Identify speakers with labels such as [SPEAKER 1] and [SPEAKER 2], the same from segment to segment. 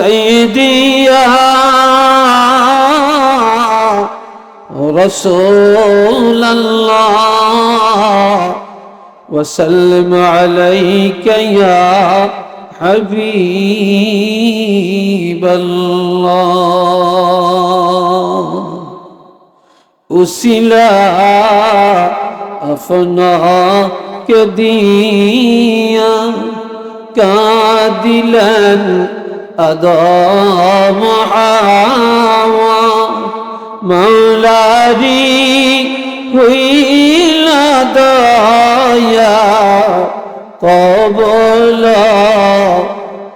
[SPEAKER 1] سيدي يا رسول الله وسلم عليك يا حبيب الله उसिला अपना के दिया कादिलन अदा मुआवा मौलारी हुई लदाया कबला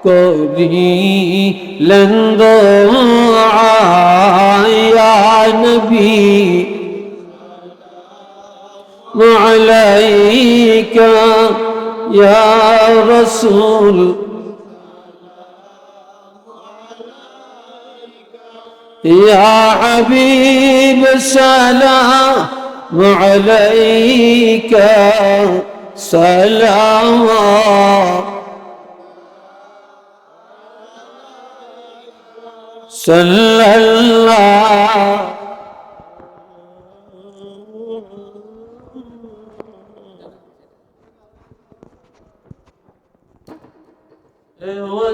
[SPEAKER 1] कोरी लंदो आया नबी عليك يا رسول يا حبيب سلام عليك سلام صلى الله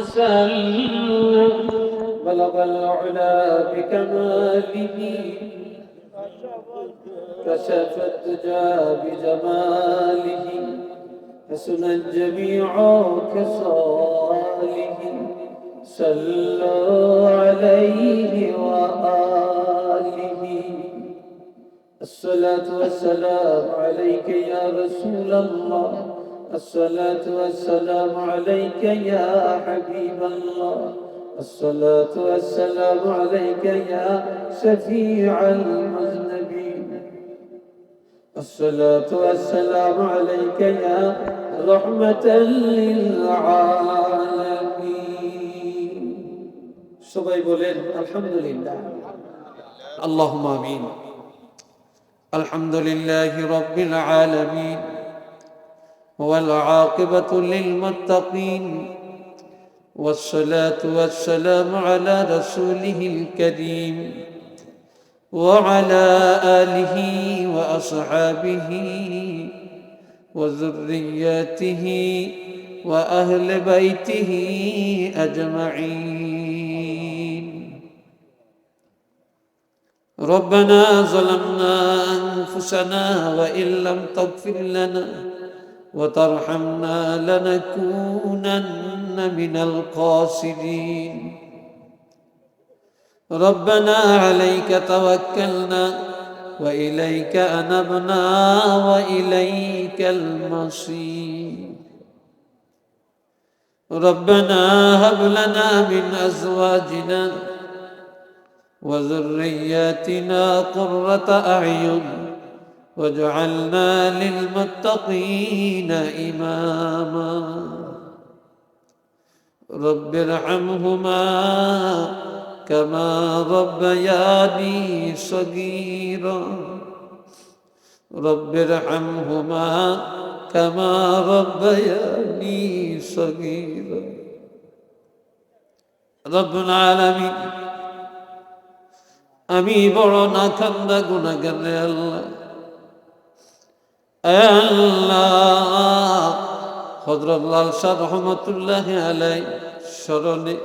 [SPEAKER 1] وسلم بلغ العلا بكماله كشف الدجى بجماله حسن الجميع كصاله صلوا عليه وآله الصلاة والسلام عليك يا رسول الله الصلاة والسلام عليك يا حبيب الله الصلاة والسلام عليك يا شفيع المذنبين الصلاة والسلام عليك يا رحمة للعالمين সবাই বলেন আলহামদুলিল্লাহ اللهم آمين الحمد لله رب العالمين والعاقبة للمتقين والصلاة والسلام على رسوله الكريم وعلى آله وأصحابه وذرياته وأهل بيته أجمعين ربنا ظلمنا أنفسنا وإن لم تغفر لنا وترحمنا لنكونن من الخاسرين ربنا عليك توكلنا وإليك أنبنا وإليك المصير ربنا هب لنا من أزواجنا وذرياتنا قرة أعين واجعلنا للمتقين إماما رب ارحمهما كما ربياني صغيرا رب ارحمهما كما ربياني صغيرا رب العالمين আমি বড় না খান্দা গুনাহগার রে আল্লাহ আল্লাহ হযরত লাল শাহ রহমাতুল্লাহি আলাইহি স্মরণে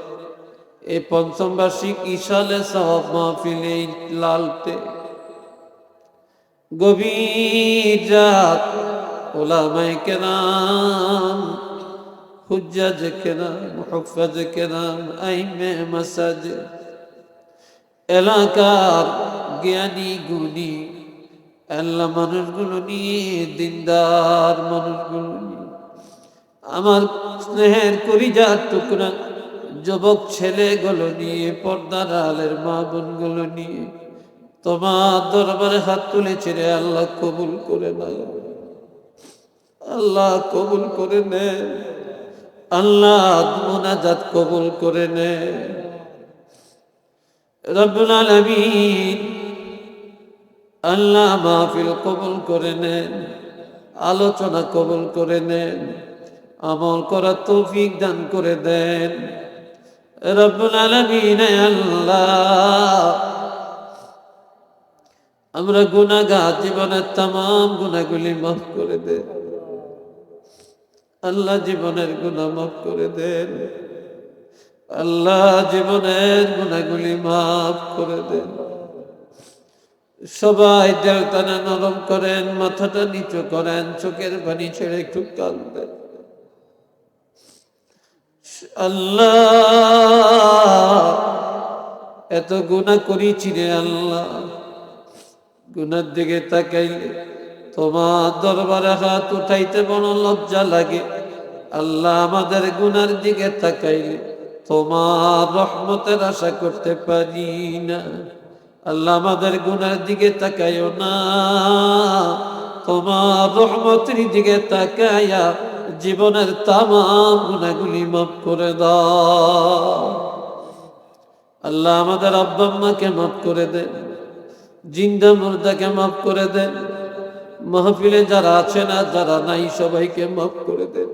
[SPEAKER 1] এই পঞ্চম বার্ষিক ইশালে সওয়াব মাহফিলে লালতে গভীর রাত উলামায়ে কেরাম হুজ্জাজ কেরাম মুহাফফাজ কেরাম আইমে মাসাজিদ এলাকার জ্ঞানী গুণী আল্লাহ মানুষগুলো নিয়ে দিনদার মানুষগুলো নিয়ে আমার স্নেহের কলিজার টুকরা যুবক ছেলেগুলো নিয়ে পর্দার আলের মা বোনগুলো নিয়ে তোমার দরবারে হাত তুলেছে রে আল্লাহ কবুল করে নাও আল্লাহ কবুল করে নে আল্লাহ মুনাজাত কবুল করে নে রব্বুল আলামিন আল্লাহ মাহফিল কবুল করে নেন আলোচনা কবুল করে নেন আমল করার তৌফিক দান করে দেন রব্বুল আলামিন আল্লাহ আমরা গুনাহগার, জীবনের तमाम গুনাহগুলি মাফ করে দেন আল্লাহ, জীবনের গুনাহ মাফ করে দেন আল্লাহ, জীবনের গুনাহগুলি মাফ করে দেন। সবাই দিলটা নরম করেন, মাথাটা নিচু করেন, চোখের পানি ছেড়ে একটু কাঁদবেন। আল্লাহ এত গুনাহ করেছি রে আল্লাহ, গুনার দিকে তাকাইলে তোমার দরবারে হাত উঠাইতে বড় লজ্জা লাগে। আল্লাহ আমাদের গুনার দিকে তাকাইলে তোমার রহমতের আশা করতে পারি না। আল্লাহ আমাদের গুনার দিকে তাকাইও না, তোমার রহমতের দিকে তাকাইয়া জীবনের তামাম গুনাহগুলি মাফ করে দাও। আল্লাহ আমাদের আব্বা আম্মাকে মাফ করে দেন, জিন্দা মুর্দাকে মাফ করে দেন, মাহফিলে যারা আছেন আর যারা নাই সবাইকে মাফ করে দেন,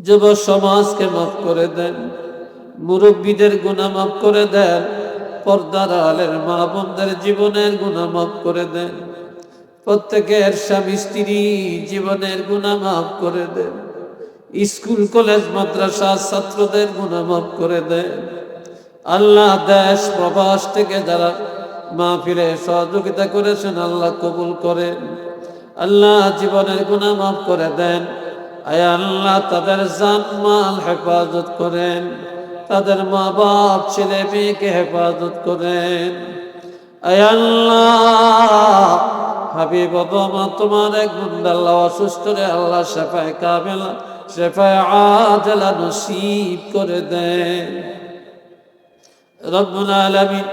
[SPEAKER 1] যুব সমাজকে মাফ করে দেন, মুরব্বীদের গুনাহ মাফ করে দেন, পর্দার আলের মা বোনদের জীবনের গুনাহ মাফ করে দেন, প্রত্যেকের স্বামী স্ত্রী জীবনের গুনাহ মাফ করে দেন, স্কুল কলেজ মাদ্রাসা ছাত্রদের গুনাহ মাফ করে দেন। আল্লাহ দেশ প্রবাস থেকে যারা মাহফিলে সহযোগিতা করেছেন আল্লাহ কবুল করেন। আল্লাহ জীবনের গুনাহ মাফ করে দেন। আয় আল্লাহ তাদের জান মাল হেফাজত করেন, তাদের মা বাপ ছেলে মেয়েকে হেফাজত করেন। আয় আল্লাহ হাবিব বাবা তোমার এক বান্দা আল্লাহ অসুস্থ রে আল্লাহ শেফায়ে কামেলা শেফায়ে আজলা নসিব করে দেন। রব্বুল আলামিন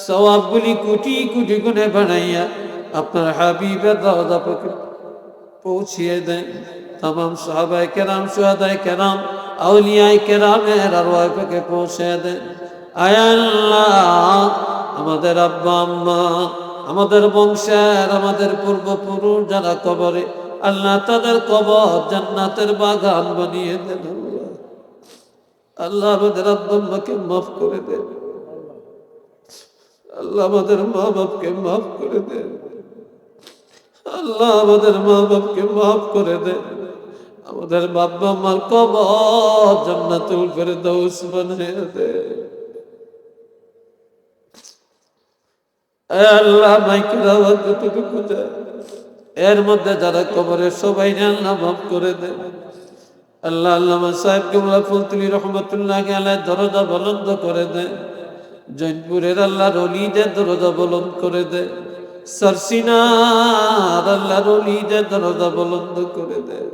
[SPEAKER 1] সওয়াবগুলি কোটি কোটি গুণে বানাইয়া আপনার হাবিবের দরজা পৌঁছিয়ে দেন। तमाम সাহাবায়ে কেরাম, শুহাদায়ে কেরাম, আউলিয়ায়ে কেরামের আরওয়াহ পাকে পৌঁছে দেন। আয় আল্লাহ আমাদের আব্বা আম্মা, আমাদের বংশের, আমাদের পূর্বপুরুষ যারা কবরে, আল্লাহ তাদের কবর জান্নাতের বাগান বানিয়ে দেন। আল্লাহ আমাদের আব্বা আম্মাকে মাফ করে দেন, আল্লাহ আমাদের মা বাপকে মাফ করে দেন, আল্লাহ আমাদের মা বাপকে মাফ করে দেন, আমাদের বাবা মার কবর জান্নাতুল ফেরদাউস বানিয়ে দেন। আল্লাহ মাইকের আওয়াজ যতটুকু যায় এর মধ্যে যারা কবরে সবাই আল্লাহ মাফ করে দেন। আল্লাহ আল্লামা সাহেব কেবলা ফুলতুলি রহমতুল্লাহ আলাইহির দরজা বুলন্দ করে দেন। জৈনপুরের আল্লাহর ওলিদের দরজা বুলন্দ করে দেন। সরসিনার আল্লাহর ওলিদের দরজা বুলন্দ করে দেন।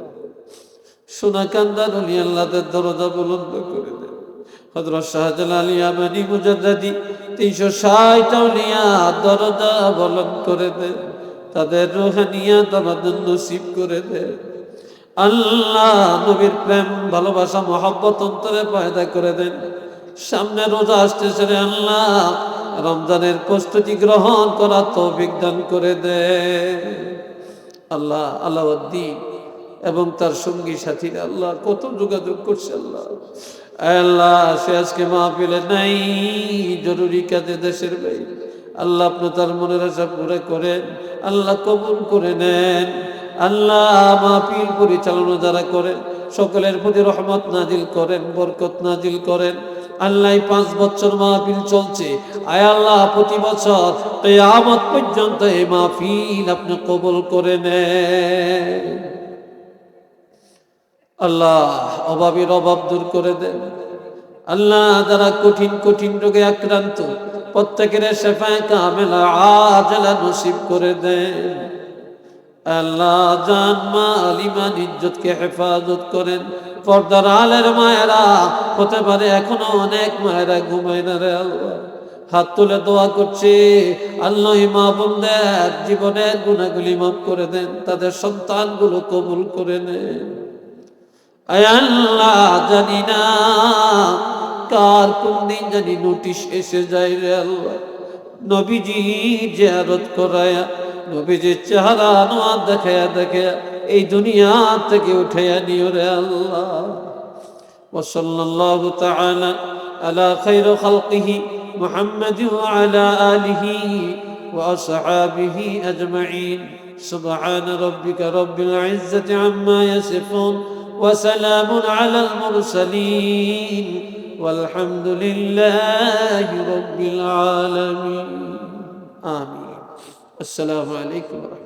[SPEAKER 1] সোনাকান্দার ওলি আল্লাহদের দরজা বুলন্দ করে দেন। হযরত শাহজালাল ইয়ামানি মুজাদ্দিদি 360 আউলিয়া দরজা বুলন্দ করে দেন, তাদের রুহানিয়াত আমাদের নসিব করে দেন। আল্লাহ নবীর প্রেম ভালোবাসা মহব্বত অন্তরে পয়দা করে দেন। সামনে রোজা আসতেছে রে আল্লাহ, রমজানের প্রস্তুতি গ্রহণ করার তৌফিক দান করে দেন। আল্লাহ আলাউদ্দিন এবং তার সঙ্গী সাথীরা আল্লাহ কত যোগাযোগ করছে আল্লাহ, আল্লাহ সে আজকে মাহফিলে নাই, জরুরি কাজে দেশের বাইরে। আল্লাহ আপনি তার মনের আশা পুরো করেন, আল্লাহ কবুল করে নেন। আল্লাহ মাহফিল পরিচালনা যারা করেন সকলের প্রতি রহমত নাজিল করেন, বরকত নাজিল করেন। আল্লাহ 5 বছর মাহফিল চলছে, আয় আল্লাহ প্রতি বছর কিয়ামত পর্যন্ত এই মাহফিল আপনি কবুল করে নেন। আল্লাহ অভাবের অভাব দূর করে দেন। আল্লাহ যারা কঠিন কঠিন রোগে আক্রান্ত প্রত্যেকের শেফায়ে কামেলা আজলা নসিব করে দেন। আল্লাহ জান মাল ঈমান ইজ্জতকে হেফাজত করেন। পর্দার আলের মায়েরা হতে পারে এখনো অনেক মায়েরা ঘুমায় না রে আল্লাহ, হাত তুলে দোয়া করছে আল্লাহ মা বোনদের জীবনের গুনাহগুলি মাফ করে দেন, তাদের সন্তানগুলো কবুল করে নেন। আয় আল্লাহ জানি না কার কোন দিন জানি নোটিশ এসে যায় রে আল্লাহ, নবীজি জিয়ারত করায়া নবীজির চেহারা আনোয়ার দেখায়া দেখায়া এই দুনিয়া থেকে উঠাইয়া নিও রে আল্লাহ। ওয়া সাল্লাল্লাহু তাআলা على خير خلقه محمد وعلى آله وأصحابه أجمعين. سبحان ربك رب العزة عما يصفون وسلام على المرسلين والحمد لله رب العالمين. آمين. السلام عليكم ورحمة الله.